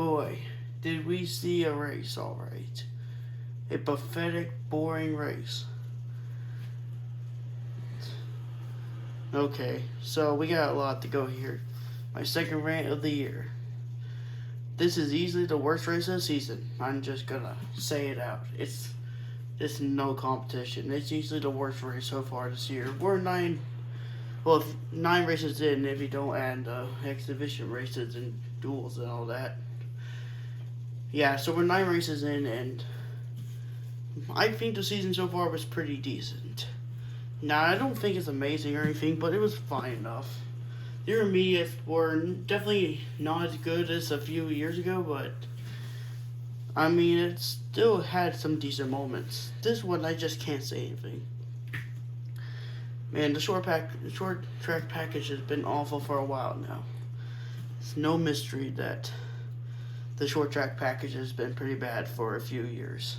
boy, did we see a race, alright. A pathetic, boring race. Okay, so we got a lot to go here. My second rant of the year. This is easily the worst race of the season. I'm just gonna say it out. It's no competition. It's easily the worst race so far this year. We're nine races in if you don't add exhibition races and duels and all that. Yeah, so we're 9 races in, and I think the season so far was pretty decent. Now, I don't think it's amazing or anything, but it was fine enough. The intermediates were definitely not as good as a few years ago, but I mean, it still had some decent moments. This one, I just can't say anything. Man, the short track package has been awful for a while now. It's no mystery that the short track package has been pretty bad for a few years.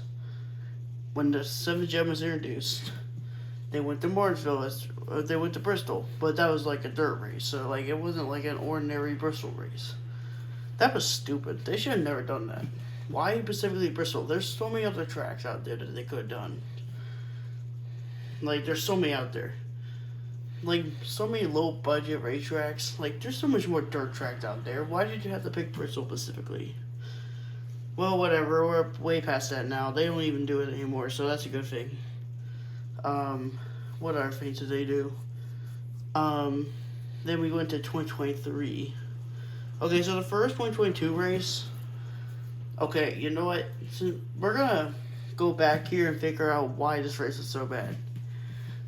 When the 7th Gen was introduced, they went to Martinsville, they went to Bristol, but that was like a dirt race, so like it wasn't like an ordinary Bristol race. That was stupid. They should have never done that. Why specifically Bristol? There's so many other tracks out there that they could have done. Like, there's so many out there. Like, so many low budget racetracks. Like, there's so much more dirt tracks out there. Why did you have to pick Bristol specifically? Well, whatever. We're way past that now. They don't even do it anymore, so that's a good thing. What other things did they do? Then we went to 2023. Okay, so the first 2022 race. Okay, you know what? So we're gonna go back here and figure out why this race is so bad.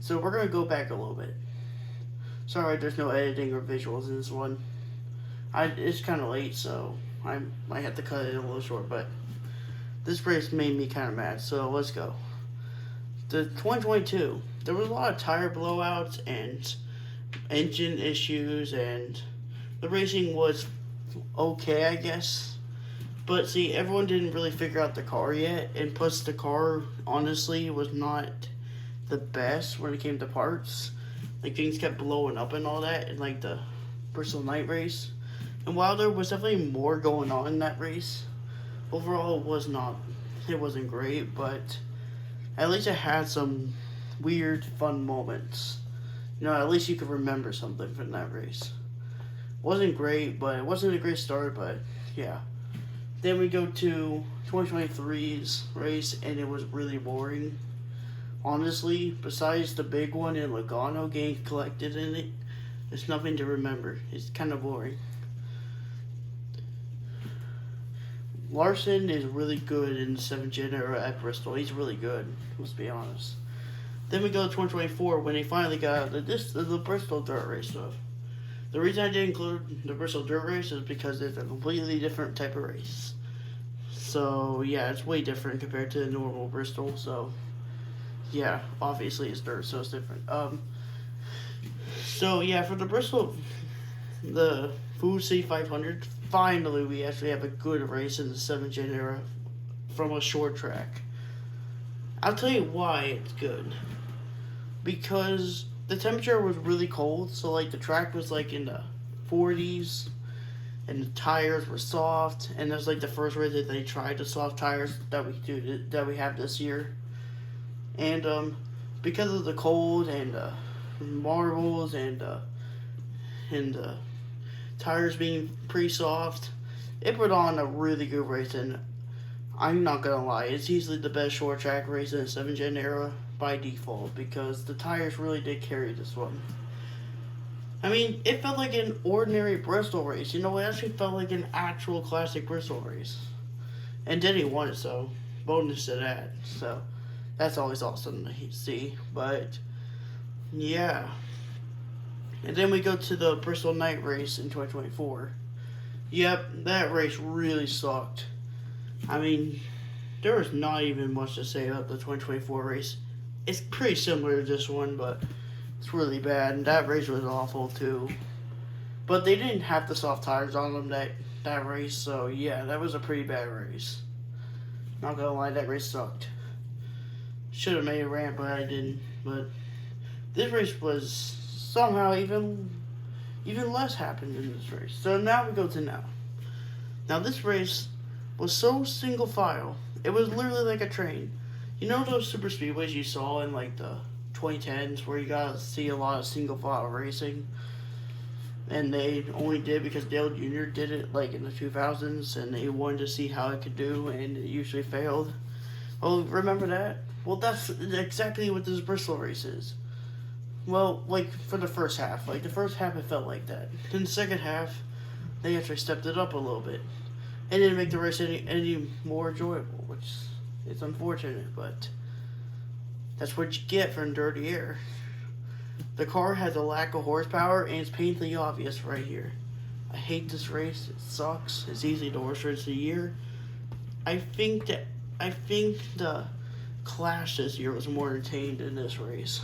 So we're gonna go back a little bit. Sorry, there's no editing or visuals in this one. It's kind of late, so I might have to cut it a little short. But this race made me kind of mad. So let's go. The 2022, there was a lot of tire blowouts and engine issues, and the racing was okay, I guess. But see, everyone didn't really figure out the car yet, and plus the car, honestly, was not the best when it came to parts. Like, things kept blowing up and all that in, like, the Bristol night race. And while there was definitely more going on in that race, overall it wasn't great, but at least it had some weird, fun moments. You know, at least you could remember something from that race. Wasn't great, but it wasn't a great start, but yeah. Then we go to 2023's race, and it was really boring. Honestly, besides the big one in Logano getting collected in it, there's nothing to remember. It's kind of boring. Larson is really good in the 7th Gen era at Bristol. He's really good, let's be honest. Then we go to 2024 when they finally got the Bristol dirt race stuff. The reason I didn't include the Bristol dirt race is because it's a completely different type of race. So yeah, it's way different compared to the normal Bristol. So yeah, obviously it's dirt, so it's different. So yeah, for the Bristol, the Food City 500, finally we actually have a good race in the 7th Gen era from a short track. I'll tell you why it's good. Because the temperature was really cold, so like the track was like in the 40s, and the tires were soft, and that's like the first race that they tried the soft tires that we have this year. And because of the cold and marbles and tires being pretty soft, it put on a really good race, and I'm not gonna lie, it's easily the best short track race in the 7th Gen era by default, because the tires really did carry this one. I mean, it felt like an ordinary Bristol race. You know, it actually felt like an actual classic Bristol race. And Denny won it, so bonus to that. So that's always awesome to see. But yeah. And then we go to the Bristol night race in 2024. Yep, that race really sucked. I mean, there was not even much to say about the 2024 race. It's pretty similar to this one, but it's really bad. And that race was awful too. But they didn't have the soft tires on them that race, so yeah, that was a pretty bad race. Not gonna lie, that race sucked. Should have made a rant, but I didn't. But this race was somehow even less happened in this race. So now we go to now. Now this race was so single file. It was literally like a train. You know those super speedways you saw in like the 2010s where you got to see a lot of single file racing? And they only did because Dale Jr. did it like in the 2000s and they wanted to see how it could do and it usually failed. Oh, remember that? Well, that's exactly what this Bristol race is. Well, like for the first half. Like the first half it felt like that. Then the second half, they actually stepped it up a little bit. It didn't make the race any more enjoyable, which is unfortunate, but that's what you get from dirty air. The car has a lack of horsepower, and it's painfully obvious right here. I hate this race. It sucks. It's easy to worst race of the year. I think the Clash this year was more entertained than this race.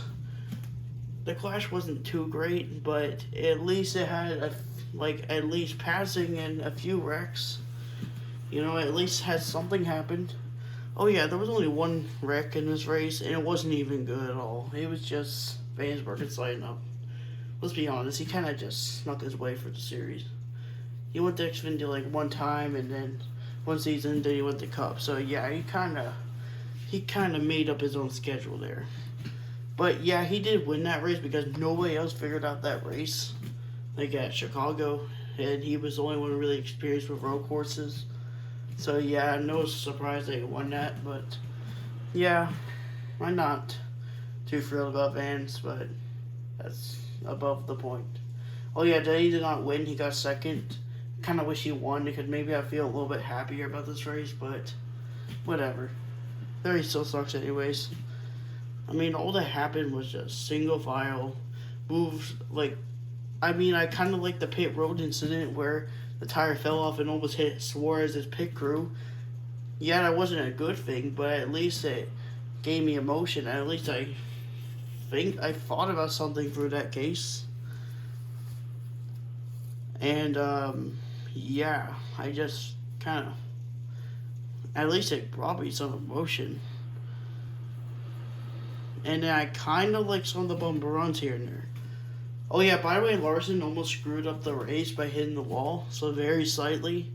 The Clash wasn't too great, but at least it had at least passing and a few wrecks. You know, at least had something happened. Oh yeah, there was only one wreck in this race, and it wasn't even good at all. It was just Vansbergen sliding up. Let's be honest, he kind of just snuck his way for the series. He went to Xfinity like one time, and then one season, then he went to Cup. So yeah, he kind of made up his own schedule there. But yeah, he did win that race because nobody else figured out that race. Like at Chicago, and he was the only one really experienced with road courses. So yeah, no surprise that he won that, but yeah, I'm not too thrilled about Vance, but that's above the point. Oh yeah, he did not win, he got second. Kind of wish he won because maybe I feel a little bit happier about this race, but whatever. The race still sucks anyways. I mean, all that happened was just single file moves. I kind of like the pit road incident where the tire fell off and almost hit Suarez's pit crew. Yeah, that wasn't a good thing, but at least it gave me emotion. At least I think I thought about something through that case. And, yeah, I just kind of, at least it brought me some emotion. And then I kind of like some of the bumper runs here and there. Oh yeah, by the way, Larson almost screwed up the race by hitting the wall, so very slightly.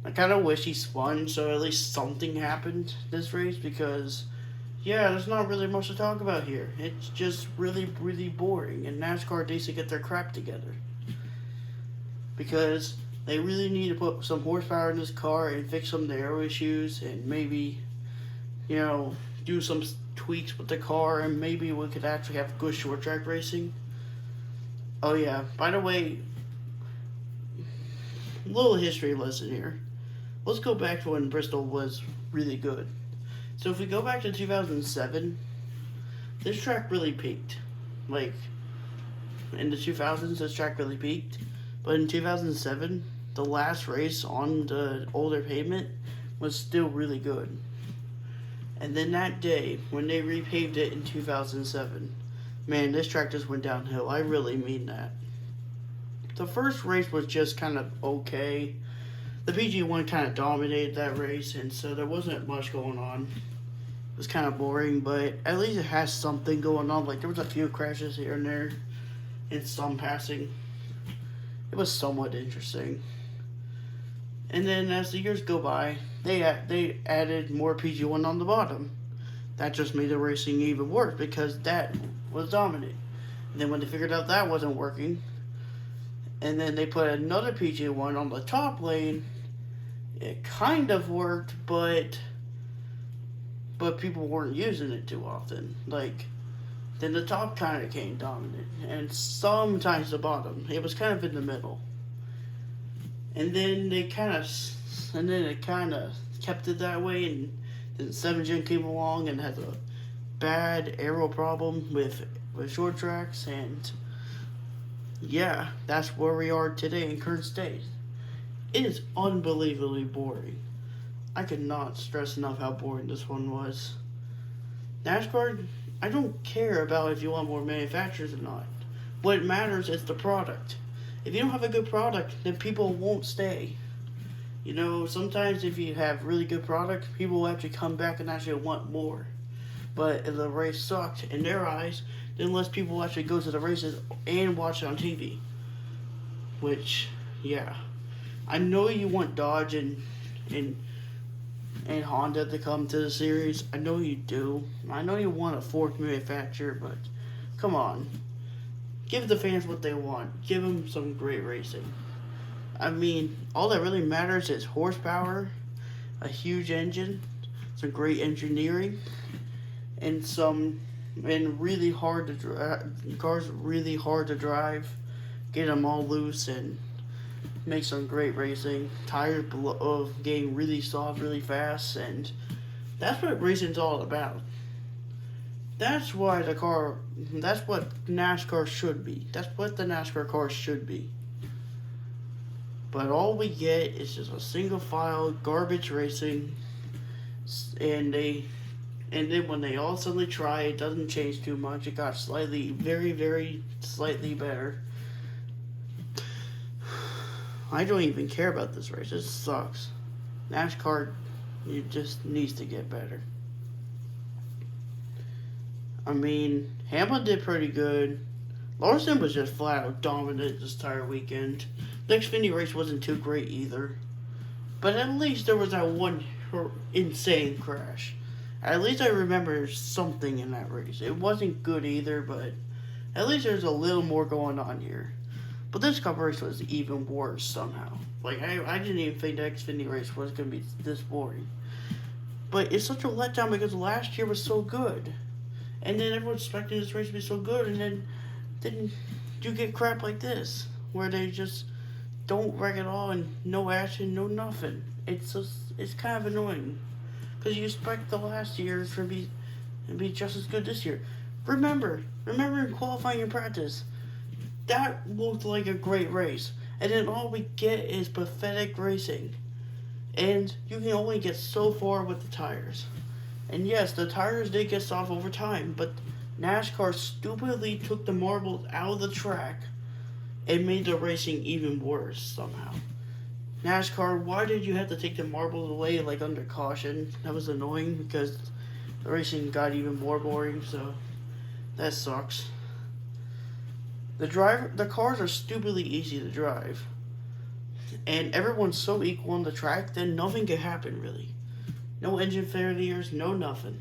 I kind of wish he spun, so at least something happened this race, because, yeah, there's not really much to talk about here. It's just really, really boring, and NASCAR needs to get their crap together. Because they really need to put some horsepower in this car and fix some of the aero issues, and maybe, do some tweaks with the car, and maybe we could actually have good short track racing. Oh yeah, by the way, little history lesson here. Let's go back to when Bristol was really good. So if we go back to 2007, this track really peaked. Like, in the 2000s, this track really peaked. But in 2007, the last race on the older pavement was still really good. And then that day, when they repaved it in 2007, man, this track just went downhill. I really mean that. The first race was just kind of okay. The PG1 kind of dominated that race, and so there wasn't much going on. It was kind of boring, but at least it has something going on. Like, there was a few crashes here and there, and some passing. It was somewhat interesting. And then as the years go by, they added more PG1 on the bottom. That just made the racing even worse because that was dominant. And then when they figured out that wasn't working, and then they put another PG1 on the top lane, it kind of worked, but people weren't using it too often. Like, then the top kind of came dominant, and sometimes the bottom. It was kind of in the middle. And then it kind of kept it that way, and then 7 Gen came along and had a bad aero problem with short tracks, and yeah, that's where we are today in current state. It is unbelievably boring. I could not stress enough how boring this one was. NASCAR, I don't care about if you want more manufacturers or not. What matters is the product. If you don't have a good product, then people won't stay. Sometimes if you have really good product, people will actually come back and actually want more. But if the race sucked in their eyes, then less people actually go to the races and watch it on TV. Which, yeah. I know you want Dodge and and Honda to come to the series. I know you do. I know you want a fourth manufacturer, but come on. Give the fans what they want. Give them some great racing. I mean, all that really matters is horsepower, a huge engine, some great engineering, and really hard to cars really hard to drive. Get them all loose and make some great racing. Tires getting really soft really fast, and that's what racing's all about. That's why that's what NASCAR should be. That's what the NASCAR cars should be. But all we get is just a single file garbage racing, and then when they all suddenly try, it doesn't change too much. It got slightly, very, very slightly better. I don't even care about this race. This sucks. NASCAR, it just needs to get better. I mean, Hamlin did pretty good. Larson was just flat out dominant this entire weekend. The Xfinity race wasn't too great either. But at least there was that one insane crash. At least I remember something in that race. It wasn't good either, but at least there's a little more going on here. But this Cup race was even worse somehow. Like, I didn't even think the Xfinity race was going to be this boring. But it's such a letdown because last year was so good. And then everyone's expecting this race to be so good, and then you get crap like this, where they just don't wreck it all and no action, no nothing. It's kind of annoying. Because you expect the last year to be just as good this year. Remember in qualifying and practice, that looked like a great race. And then all we get is pathetic racing. And you can only get so far with the tires. And yes, the tires did get soft over time, but NASCAR stupidly took the marbles out of the track and made the racing even worse somehow. NASCAR, why did you have to take the marbles away like under caution? That was annoying because the racing got even more boring, so that sucks. The cars are stupidly easy to drive. And everyone's so equal on the track that nothing can happen really. No engine failures, no nothing.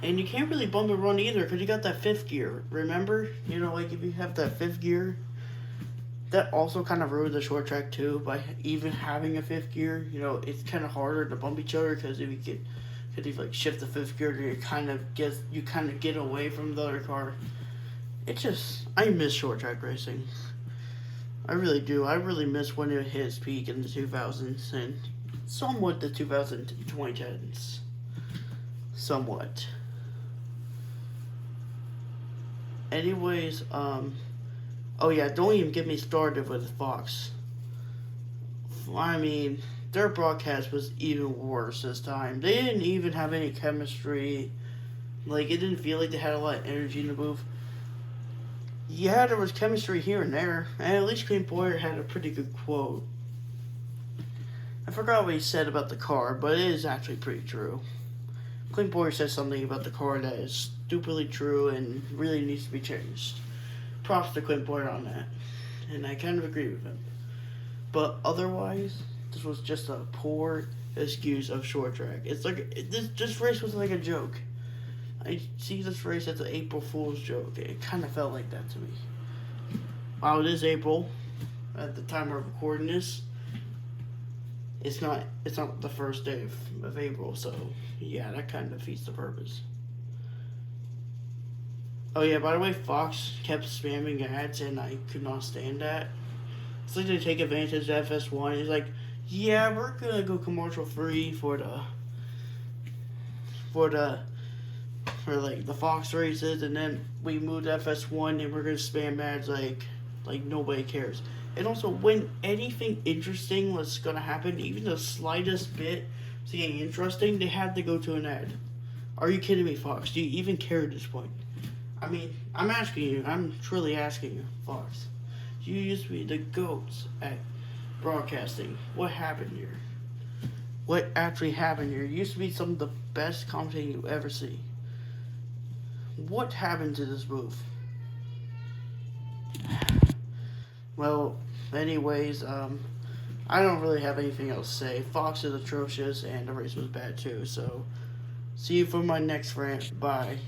And you can't really bump and run either because you got that fifth gear. Remember? You know, like if you have that fifth gear, that also kind of ruined the short track too by even having a fifth gear. You know, it's kind of harder to bump each other because if you like shift the fifth gear, you kind of get away from the other car. I miss short track racing. I really do. I really miss when it hit its peak in the 2000s and somewhat the 2010s. Somewhat. Anyways, oh yeah, don't even get me started with Fox. I mean, their broadcast was even worse this time. They didn't even have any chemistry. Like, it didn't feel like they had a lot of energy in the booth. Yeah, there was chemistry here and there, and at least Clint Boyer had a pretty good quote. I forgot what he said about the car, but it is actually pretty true. Clint Boyer said something about the car that is stupidly true and really needs to be changed. Props to Clint Boyer on that, and I kind of agree with him. But otherwise, this was just a poor excuse of short track. It's like this race was like a joke. I see this race as an April Fool's joke. It kind of felt like that to me. While it is April, at the time of recording this, it's not the first day of April, so yeah, that kind of defeats the purpose. Oh yeah, by the way, Fox kept spamming ads, and I could not stand that. It's like they take advantage of FS1. It's like, yeah, we're gonna go commercial free for like the Fox races, and then we moved to FS1 and we're gonna spam ads like nobody cares. And also, when anything interesting was gonna happen, even the slightest bit was getting interesting, they had to go to an ad. Are you kidding me, Fox? Do you even care at this point? I mean, I'm asking you. I'm truly asking you, Fox. You used to be the GOATs at broadcasting. What happened here? What actually happened here? You used to be some of the best commentating you ever see. What happened to this booth? Well, anyways, I don't really have anything else to say. Fox is atrocious, and the race was bad too. So, see you for my next rant. Bye.